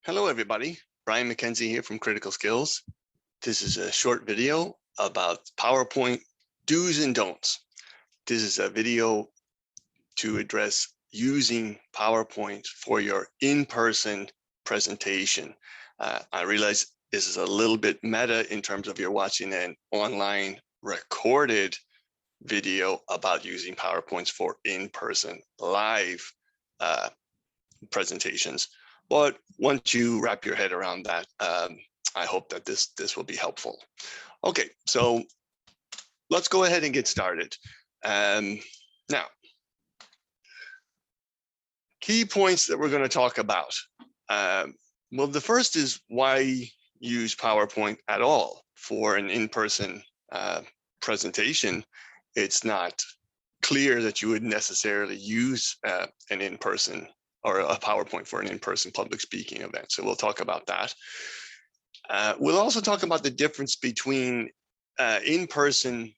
Hello, everybody. Brian McKenzie here from Critical Skills. This is a short video about PowerPoint do's and don'ts. This is a video to address using PowerPoint for your in-person presentation. I realize this is a little bit meta in terms of you're watching an online recorded video about using PowerPoints for in-person live presentations. But once you wrap your head around that, I hope that this will be helpful. Okay, so let's go ahead and get started. Now, key points that we're going to talk about. Well, the first is why use PowerPoint at all for an in-person presentation. It's not clear that you would necessarily use an in-person or a PowerPoint for an in-person public speaking event. So we'll talk about that. We'll also talk about the difference between in-person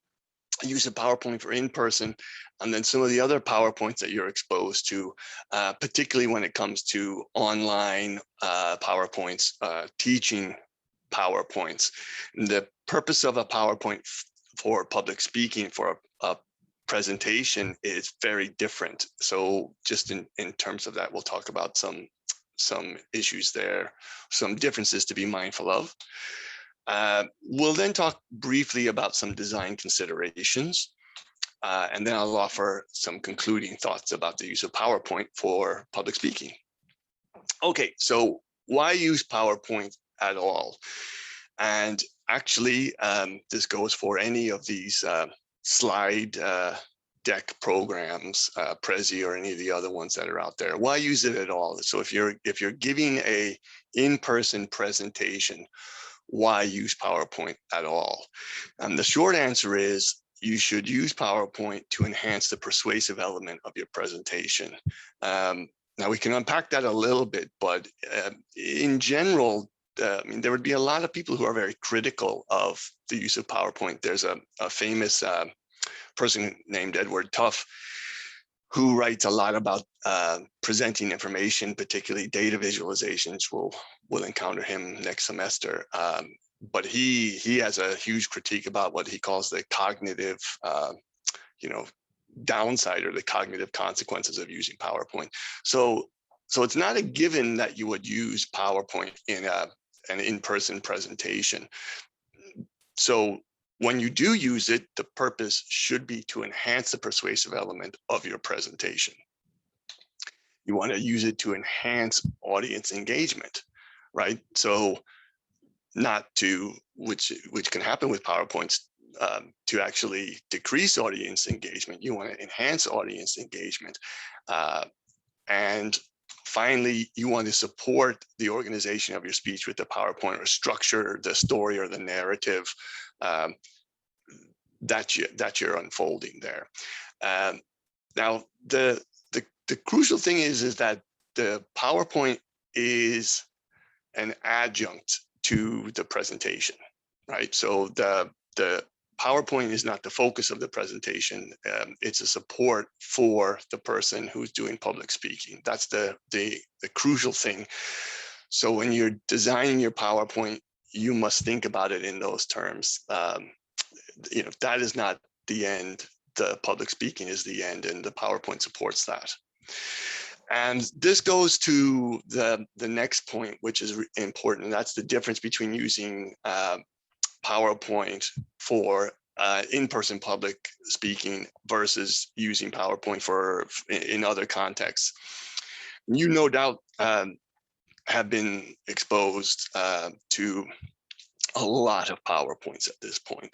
use of PowerPoint for in-person and then some of the other PowerPoints that you're exposed to, particularly when it comes to online PowerPoints, teaching PowerPoints. And the purpose of a PowerPoint for public speaking for a presentation is very different. So just in terms of that, we'll talk about some issues there, some differences to be mindful of. We'll then talk briefly about some design considerations, and then I'll offer some concluding thoughts about the use of PowerPoint for public speaking. Okay, so why use PowerPoint at all? And actually, this goes for any of these slide deck programs, Prezi or any of the other ones that are out there. Why use it at all? So if you're giving a in-person presentation, why use PowerPoint at all? And the short answer is you should use PowerPoint to enhance the persuasive element of your presentation. Now we can unpack that a little bit, but in general, I mean, there would be a lot of people who are very critical of the use of PowerPoint. There's a famous person named Edward Tuff who writes a lot about presenting information, particularly data visualizations. We'll encounter him next semester. But he has a huge critique about what he calls the cognitive, downside or the cognitive consequences of using PowerPoint. So it's not a given that you would use PowerPoint in an in-person presentation. So when you do use it, the purpose should be to enhance the persuasive element of your presentation. You want to use it to enhance audience engagement, right? So not to, which can happen with PowerPoints, to actually decrease audience engagement. You want to enhance audience engagement. And finally, you want to support the organization of your speech with the PowerPoint or structure the story or the narrative that you're unfolding there. Now, the crucial thing is that the PowerPoint is an adjunct to the presentation, right? So the PowerPoint is not the focus of the presentation. It's a support for the person who's doing public speaking. That's the crucial thing. So when you're designing your PowerPoint, you must think about it in those terms. That is not the end. The public speaking is the end, and the PowerPoint supports that. And this goes to the next point, which is important. And that's the difference between using PowerPoint for in-person public speaking versus using PowerPoint in other contexts. You no doubt have been exposed to a lot of PowerPoints at this point.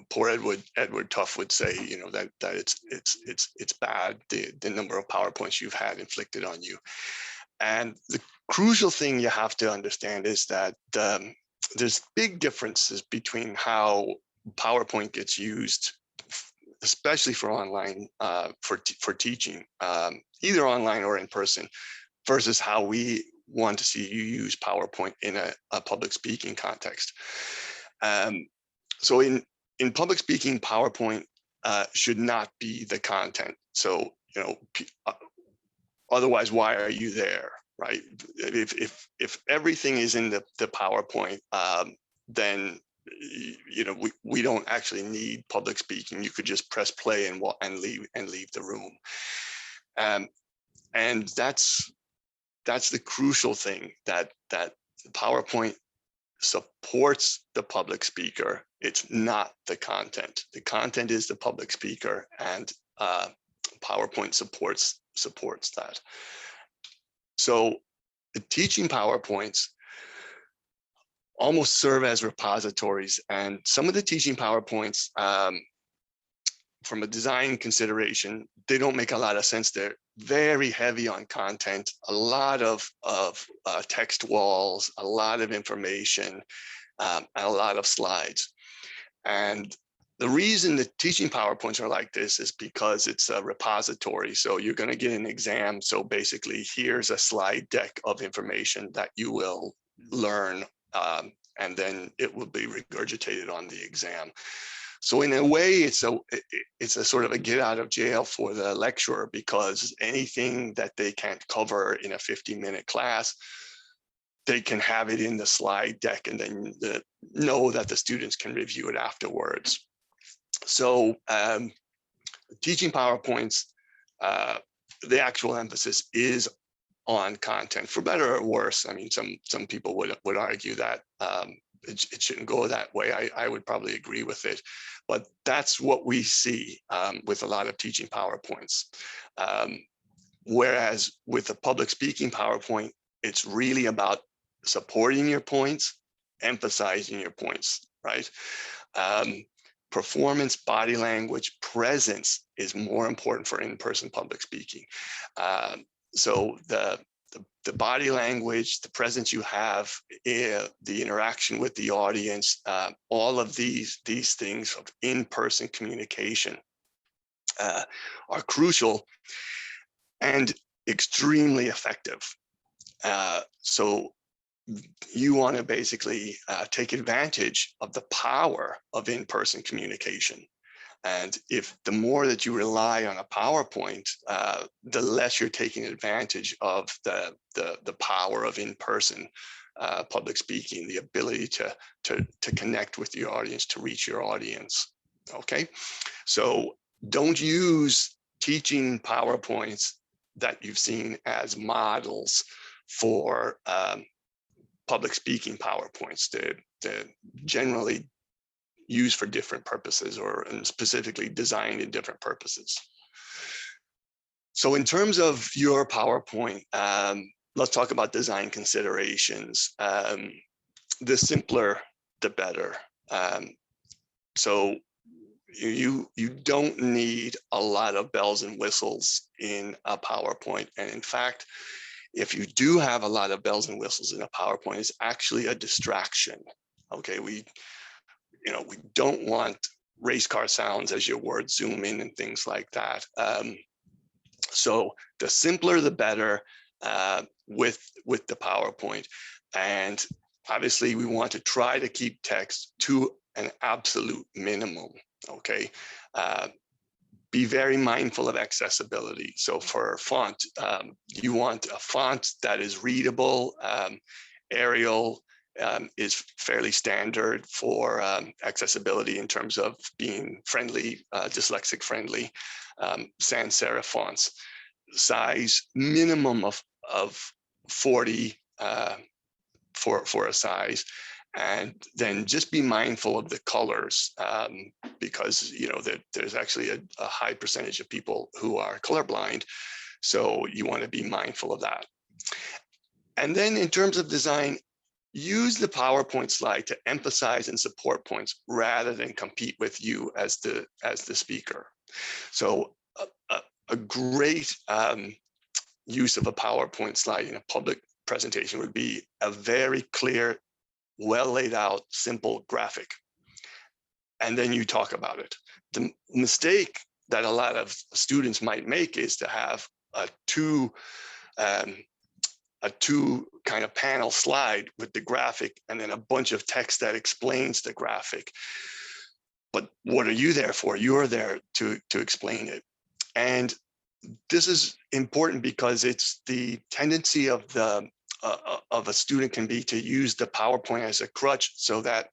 Poor Edward Tuff would say, that it's bad, the number of PowerPoints you've had inflicted on you. And the crucial thing you have to understand is that there's big differences between how PowerPoint gets used, especially for online, for teaching, either online or in person, versus how we want to see you use PowerPoint in a public speaking context. So in public speaking, PowerPoint should not be the content. So, otherwise, why are you there? right? If everything is in the PowerPoint, then we don't actually need public speaking. You could just press play and leave the room. And that's the crucial thing, that PowerPoint supports the public speaker. It's not the content. The content is the public speaker, and PowerPoint supports that. So the teaching PowerPoints almost serve as repositories, and some of the teaching PowerPoints, from a design consideration, they don't make a lot of sense. They're very heavy on content, a lot of text walls, a lot of information, and a lot of slides. And the reason the teaching PowerPoints are like this is because it's a repository. So you're going to get an exam. So basically, here's a slide deck of information that you will learn, and then it will be regurgitated on the exam. So in a way, it's a sort of a get out of jail for the lecturer, because anything that they can't cover in a 50-minute class, they can have it in the slide deck, and then know that the students can review it afterwards. So teaching PowerPoints, the actual emphasis is on content, for better or worse. I mean, some people would argue that it shouldn't go that way. I would probably agree with it, but that's what we see with a lot of teaching PowerPoints. Whereas with the public speaking PowerPoint, it's really about supporting your points, emphasizing your points, right? Performance, body language, presence is more important for in-person public speaking. So the body language, the presence you have, the interaction with the audience, all of these things of in-person communication are crucial and extremely effective. So you want to basically take advantage of the power of in-person communication. And if the more that you rely on a PowerPoint, the less you're taking advantage of the power of in-person public speaking, the ability to connect with your audience, to reach your audience. Okay, so don't use teaching PowerPoints that you've seen as models for public speaking PowerPoints. They're generally used for different purposes, or specifically designed in different purposes. So in terms of your PowerPoint, let's talk about design considerations. The simpler, the better. So you don't need a lot of bells and whistles in a PowerPoint. And in fact, if you do have a lot of bells and whistles in a PowerPoint, it's actually a distraction. Okay, we don't want race car sounds as your words zoom in and things like that. So the simpler, the better with the PowerPoint. And obviously, we want to try to keep text to an absolute minimum. Okay. Be very mindful of accessibility. So for font, you want a font that is readable. Arial is fairly standard for accessibility in terms of being friendly, dyslexic friendly. Sans serif fonts, size minimum of 40 for a size. And then just be mindful of the colors, because there's actually a high percentage of people who are colorblind. So you want to be mindful of that. And then in terms of design, use the PowerPoint slide to emphasize and support points rather than compete with you as the speaker. So a great use of a PowerPoint slide in a public presentation would be a very clear, well laid out, simple graphic. And then you talk about it. The mistake that a lot of students might make is to have a two kind of panel slide with the graphic and then a bunch of text that explains the graphic. But what are you there for? You're there to explain it. And this is important because it's the tendency of a student can be to use the PowerPoint as a crutch, so that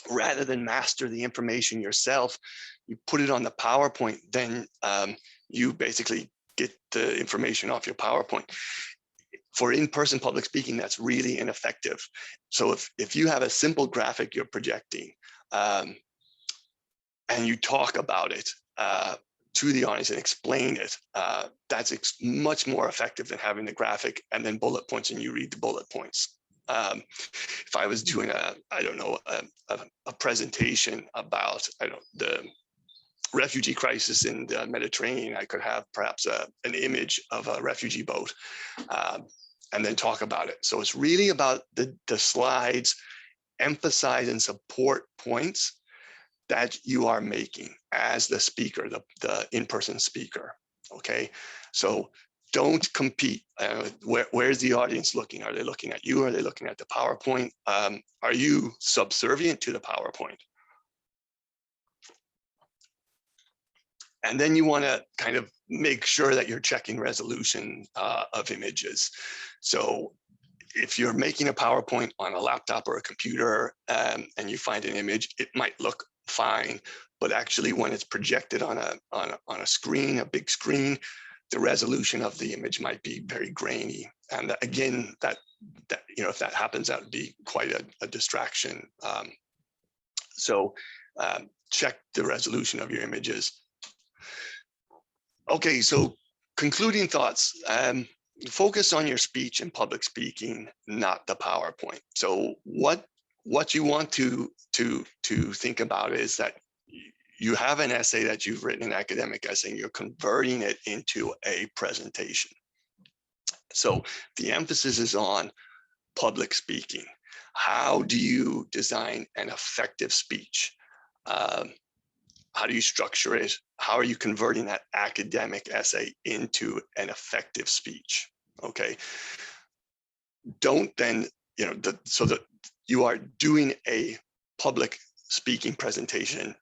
rather than master the information yourself, you put it on the PowerPoint, then you basically get the information off your PowerPoint. For in-person public speaking, that's really ineffective. So if you have a simple graphic you're projecting, and you talk about it to the audience and explain it, that's much more effective than having the graphic and then bullet points and you read the bullet points. If I was doing a presentation about, the refugee crisis in the Mediterranean, I could have perhaps an image of a refugee boat, and then talk about it. So it's really about the slides emphasize and support points that you are making as the speaker, the in-person speaker. Okay, so don't compete. Where's the audience looking? Are they looking at you? Are they looking at the PowerPoint? Are you subservient to the PowerPoint? And then you want to kind of make sure that you're checking resolution of images. So if you're making a PowerPoint on a laptop or a computer, and you find an image, it might look fine, but actually when it's projected on a screen, a big screen, the resolution of the image might be very grainy. And again, that if that happens, that would be quite a distraction. So check the resolution of your images. Okay, so concluding thoughts. Focus on your speech and public speaking, not the PowerPoint. So what you want to think about is that you have an essay that you've written, an academic essay, and you're converting it into a presentation. So the emphasis is on public speaking. How do you design an effective speech? How do you structure it? How are you converting that academic essay into an effective speech? Okay. Don't then, so that you are doing a public speaking presentation,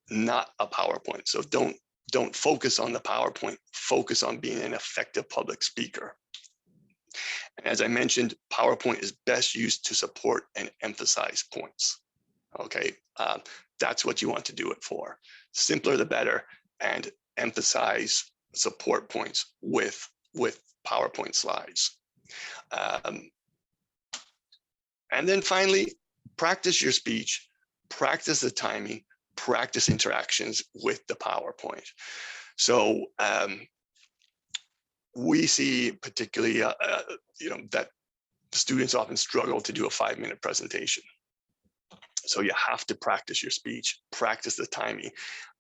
not a PowerPoint. So don't focus on the PowerPoint, focus on being an effective public speaker. And as I mentioned, PowerPoint is best used to support and emphasize points. Okay, that's what you want to do it for. Simpler the better, and emphasize support points with PowerPoint slides. And then finally, practice your speech, practice the timing, practice interactions with the PowerPoint. So we see particularly, that students often struggle to do a 5-minute presentation. So you have to practice your speech, practice the timing.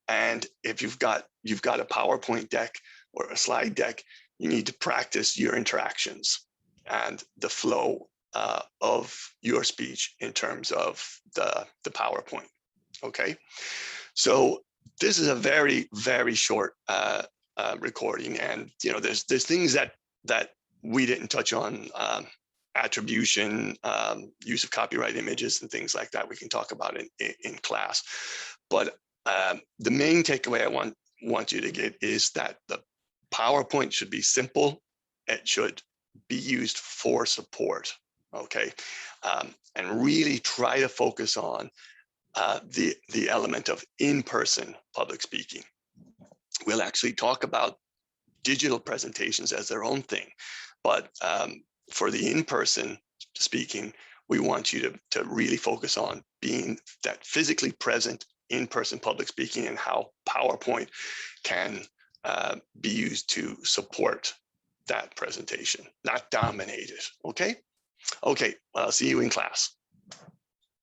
And if you've got a PowerPoint deck or a slide deck, you need to practice your interactions and the flow of your speech in terms of the PowerPoint. Okay, so this is a very, very short recording, and there's things that we didn't touch on. Attribution, use of copyright images, and things like that we can talk about in class. But the main takeaway I want you to get is that the PowerPoint should be simple. It should be used for support. Okay, and really try to focus on the element of in-person public speaking. We'll actually talk about digital presentations as their own thing, but for the in-person speaking, we want you to really focus on being that physically present in-person public speaking, and how PowerPoint can be used to support that presentation, not dominate it. Okay, I'll see you in class.